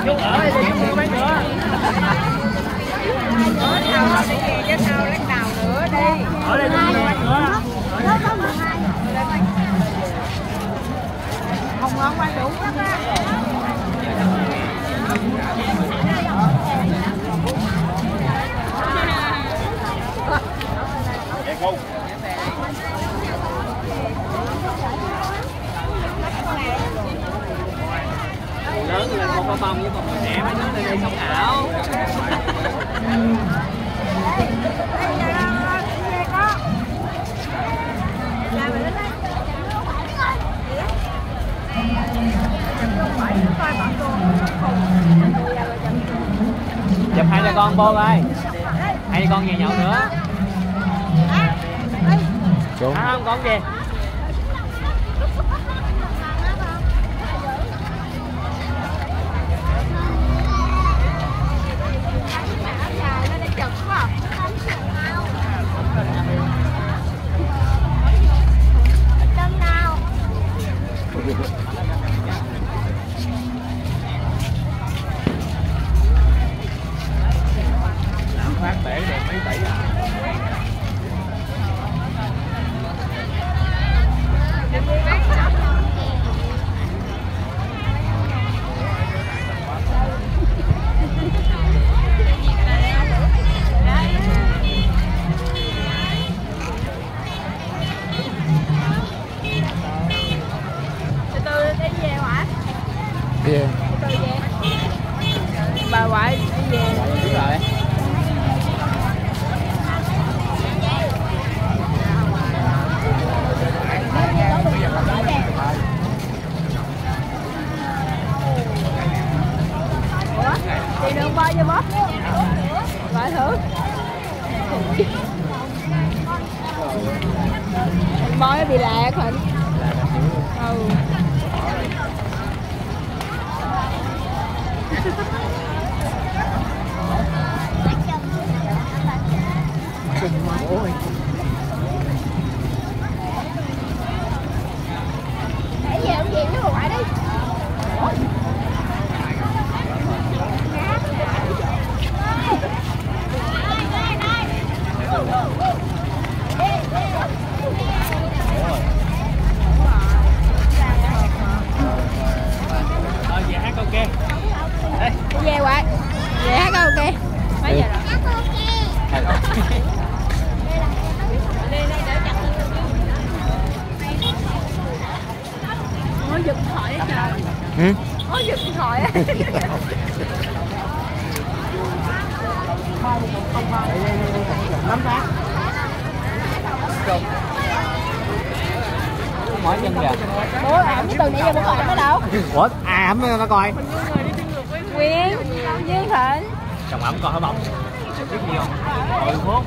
Chú ở đây đi, chú mấy nữa. Chứ sao lấy nào nữa đi. Ở đây chú mấy nữa. Không ngon quá đủ lắm á. Không. Lớn lên con có bông với con trẻ mấy đứa lên đây sống ảo. Chụp hai cha con vô coi. Hai cha con về nhậu nữa. Không con gì. Phát bể được mấy tỷ à. Về. Bà ngoại đi về. Đúng rồi. Ủa? Chị đừng bơi vô bóp. Gọi thử. Hình bơi bị lạc Hình. Ừ. Ôi. Để về ông về với bà ngoại đi. Thôi về hát karaoke. Đây. Về ngoại. Về hát karaoke. Mấy giờ rồi? Ôi giật điện thoại á trời. Ôi giật điện thoại á. Nắm phát. Mỏi chân kìa. Ủa ẩm cái từ nãy giờ bố gọi nó đâu? Ủa ẩm nó coi. Nguyên, Dương Thịnh. Chồng ẩm coi hả bông? Biết gì không? Hồi phút.